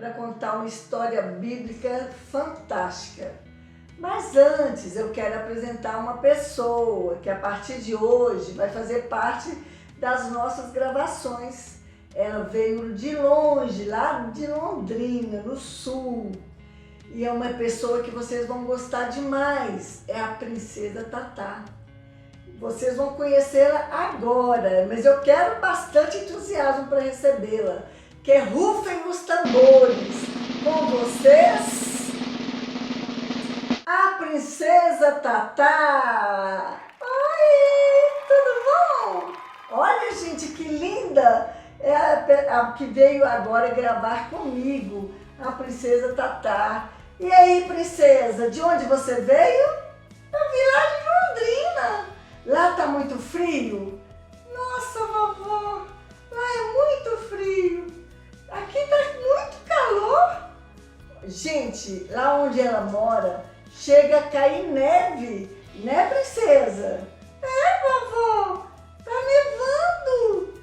para contar uma história bíblica fantástica. Mas antes eu quero apresentar uma pessoa que a partir de hoje vai fazer parte das nossas gravações. Ela veio de longe, lá de Londrina, no sul. E é uma pessoa que vocês vão gostar demais, é a Princesa Tatá. Vocês vão conhecê-la agora, mas eu quero bastante entusiasmo para recebê-la. Que rufem os tambores. Com vocês, a Princesa Tatá. Oi, tudo bom? Olha, gente, que linda! É a que veio agora gravar comigo, a Princesa Tatá. E aí, princesa, de onde você veio? Eu vim lá de Londrina. Lá tá muito frio? Nossa, vovó, lá é muito frio. Aqui tá muito calor. Gente, lá onde ela mora, chega a cair neve, né, princesa? É, vovó, tá nevando.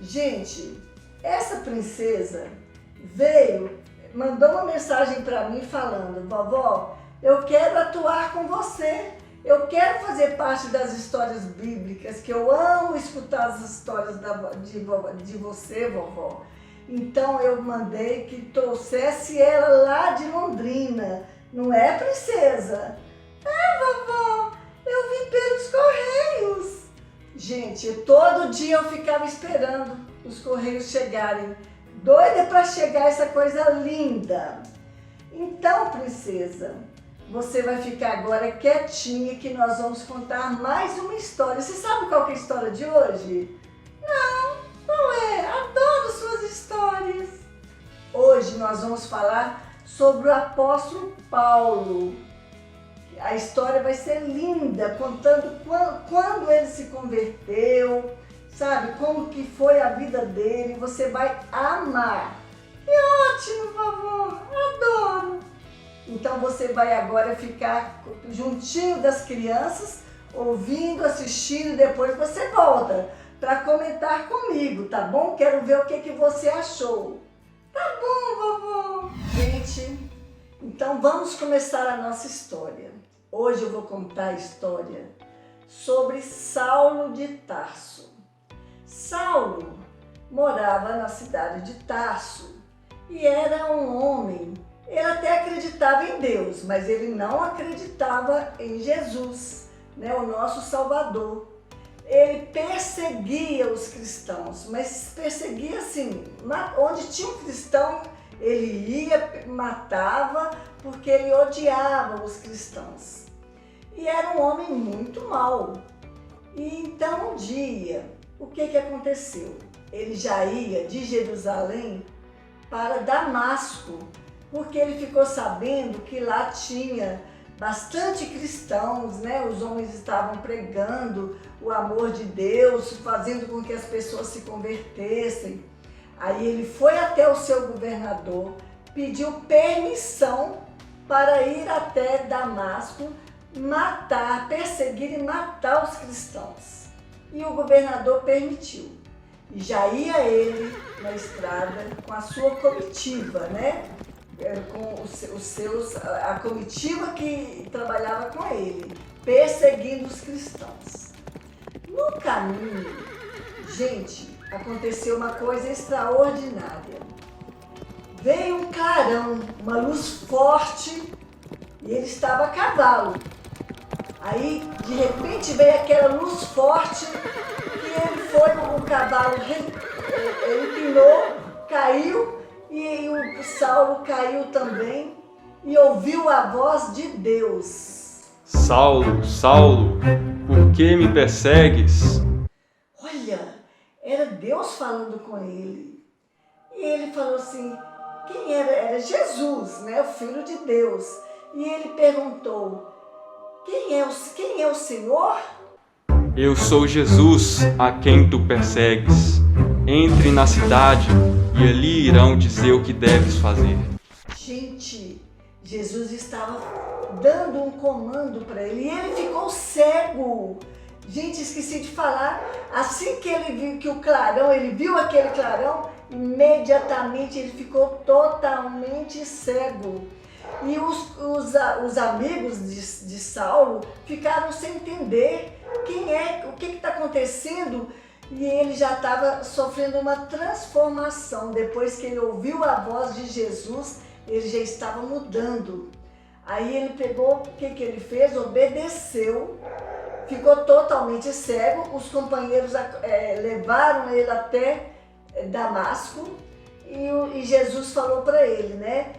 Gente, essa princesa mandou uma mensagem para mim falando: vovó, eu quero atuar com você. Eu quero fazer parte das histórias bíblicas, que eu amo escutar as histórias de você, vovó. Então eu mandei que trouxesse ela lá de Londrina. Não é, princesa? É, vovó, eu vim pelos correios. Gente, todo dia eu ficava esperando os correios chegarem. Doida para chegar essa coisa linda. Então, princesa, você vai ficar agora quietinha que nós vamos contar mais uma história. Você sabe qual que é a história de hoje? Não, qual é? Adoro suas histórias. Hoje nós vamos falar sobre o apóstolo Paulo. A história vai ser linda, contando quando ele se converteu, sabe? Como que foi a vida dele. Você vai amar. Que ótimo, vovó. Adoro. Então você vai agora ficar juntinho das crianças, ouvindo, assistindo, e depois você volta para comentar comigo, tá bom? Quero ver o que você achou. Tá bom, vovó. Gente, então vamos começar a nossa história. Hoje eu vou contar a história sobre Saulo de Tarso. Saulo morava na cidade de Tarso e era um homem. Ele até acreditava em Deus, mas ele não acreditava em Jesus, né, o nosso Salvador. Ele perseguia os cristãos, mas perseguia assim, onde tinha um cristão, ele ia, matava, porque ele odiava os cristãos. E era um homem muito mau. E então um dia, o que aconteceu? Ele já ia de Jerusalém para Damasco, porque ele ficou sabendo que lá tinha bastante cristãos, né? Os homens estavam pregando o amor de Deus, fazendo com que as pessoas se convertessem. Aí ele foi até o seu governador, pediu permissão para ir até Damasco, perseguir e matar os cristãos. E o governador permitiu. E já ia ele na estrada com a sua comitiva, né? Com a comitiva que trabalhava com ele, perseguindo os cristãos. No caminho, gente, aconteceu uma coisa extraordinária. Veio um clarão, uma luz forte, e ele estava a cavalo. Aí, de repente, veio aquela luz forte, e ele foi com o cavalo, ele empinou, caiu, e o Saulo caiu também e ouviu a voz de Deus. Saulo, Saulo, por que me persegues? Olha, era Deus falando com ele. E ele falou assim, quem era? Era Jesus, né? O Filho de Deus. E ele perguntou, quem é o Senhor? Eu sou Jesus, a quem tu persegues. Entre na cidade e ali irão dizer o que deves fazer. Gente, Jesus estava dando um comando para ele e ele ficou cego. Gente, esqueci de falar, assim que ele viu que o clarão, ele viu aquele clarão, imediatamente ele ficou totalmente cego. E os amigos de Saulo ficaram sem entender o que está acontecendo. E ele já estava sofrendo uma transformação. Depois que ele ouviu a voz de Jesus, ele já estava mudando. Aí ele pegou, o que ele fez? Obedeceu, ficou totalmente cego. Os companheiros levaram ele até Damasco e Jesus falou para ele, né?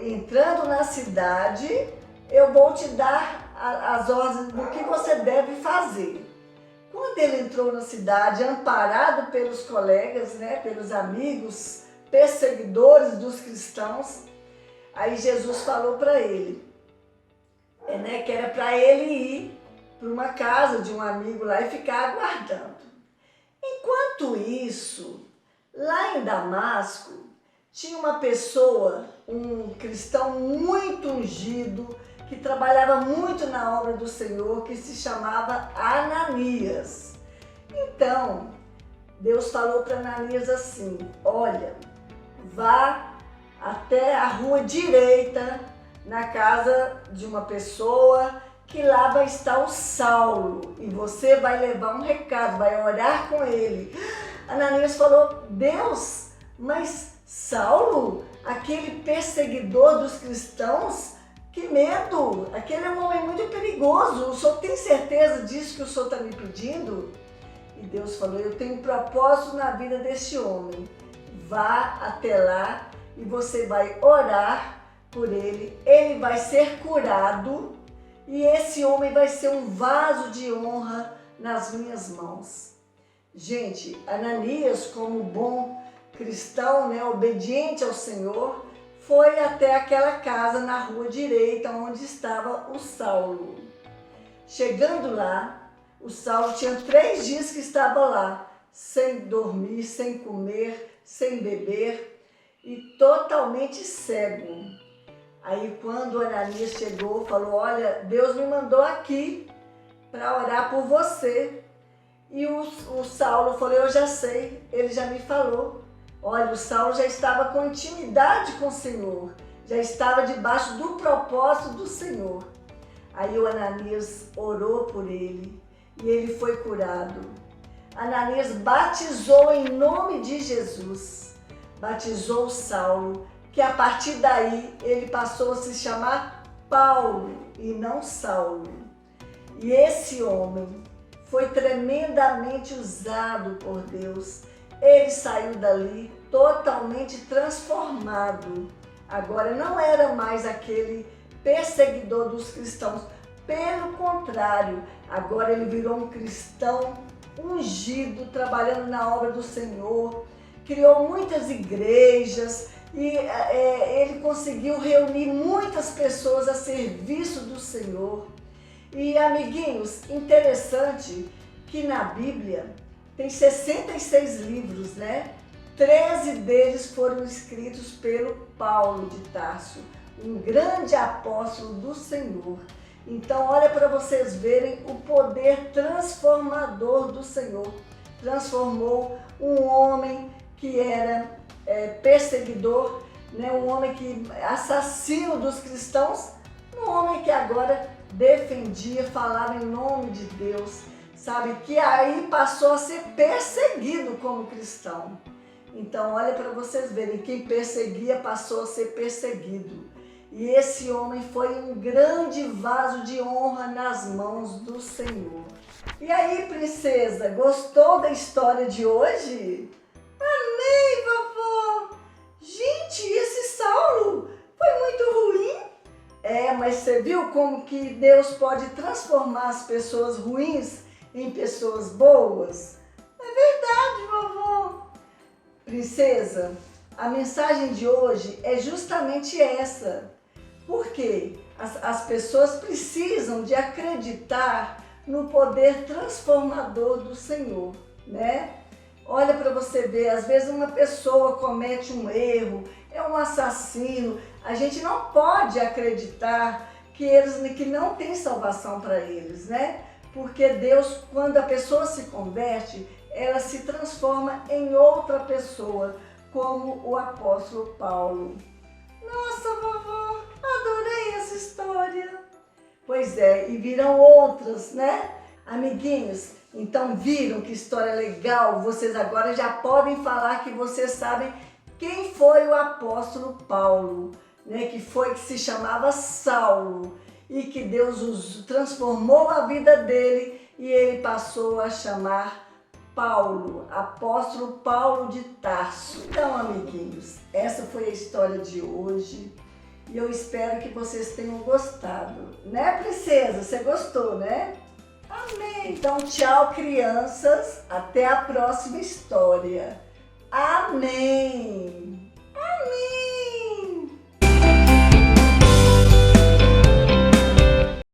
Entrando na cidade, eu vou te dar as ordens do que você deve fazer. Quando ele entrou na cidade, amparado pelos colegas, né, pelos amigos, perseguidores dos cristãos, aí Jesus falou para ele, que era para ele ir para uma casa de um amigo lá e ficar aguardando. Enquanto isso, lá em Damasco, tinha uma pessoa, um cristão muito ungido, que trabalhava muito na obra do Senhor, que se chamava Ananias. Então, Deus falou para Ananias assim, olha, vá até a rua direita, na casa de uma pessoa, que lá vai estar o Saulo, e você vai levar um recado, vai orar com ele. Ananias falou, Deus, mas Saulo, aquele perseguidor dos cristãos, que medo! Aquele é um homem muito perigoso. O senhor tem certeza disso que o senhor está me pedindo? E Deus falou, eu tenho um propósito na vida deste homem. Vá até lá e você vai orar por ele. Ele vai ser curado e esse homem vai ser um vaso de honra nas minhas mãos. Gente, Ananias, como bom cristão, né, obediente ao Senhor, foi até aquela casa na rua direita onde estava o Saulo. Chegando lá, o Saulo tinha 3 dias que estava lá, sem dormir, sem comer, sem beber e totalmente cego. Aí quando Ananias chegou, falou, olha, Deus me mandou aqui para orar por você. E o Saulo falou, eu já sei, ele já me falou. Olha, o Saulo já estava com intimidade com o Senhor, já estava debaixo do propósito do Senhor. Aí o Ananias orou por ele e ele foi curado. Ananias batizou em nome de Jesus, batizou o Saulo, que a partir daí ele passou a se chamar Paulo e não Saulo. E esse homem foi tremendamente usado por Deus. Ele saiu dali totalmente transformado. Agora não era mais aquele perseguidor dos cristãos. Pelo contrário, agora ele virou um cristão ungido, trabalhando na obra do Senhor. Criou muitas igrejas e ele conseguiu reunir muitas pessoas a serviço do Senhor. E amiguinhos, interessante que na Bíblia tem 66 livros, né? 13 deles foram escritos pelo Paulo de Tarso, um grande apóstolo do Senhor. Então, olha para vocês verem o poder transformador do Senhor. Transformou um homem que era perseguidor, né? Um homem que assassino dos cristãos, um homem que agora defendia, falava em nome de Deus. Sabe, que aí passou a ser perseguido como cristão. Então, olha para vocês verem, quem perseguia passou a ser perseguido. E esse homem foi um grande vaso de honra nas mãos do Senhor. E aí, princesa, gostou da história de hoje? Amei, vovó! Gente, esse Saulo foi muito ruim. Mas você viu como que Deus pode transformar as pessoas ruins em pessoas boas? É verdade, vovó. Princesa, a mensagem de hoje é justamente essa. Porque as pessoas precisam de acreditar no poder transformador do Senhor, né? Olha para você ver, às vezes uma pessoa comete um erro, é um assassino, a gente não pode acreditar que não tem salvação para eles, né? Porque Deus, quando a pessoa se converte, ela se transforma em outra pessoa, como o apóstolo Paulo. Nossa, vovó, adorei essa história. Pois é, e viram outras, né? Amiguinhos, então viram que história legal? Vocês agora já podem falar que vocês sabem quem foi o apóstolo Paulo, né? Que se chamava Saulo e que Deus transformou a vida dele e ele passou a chamar Paulo, apóstolo Paulo de Tarso. Então, amiguinhos, essa foi a história de hoje e eu espero que vocês tenham gostado. Né, princesa? Você gostou, né? Amém! Então, tchau, crianças. Até a próxima história. Amém!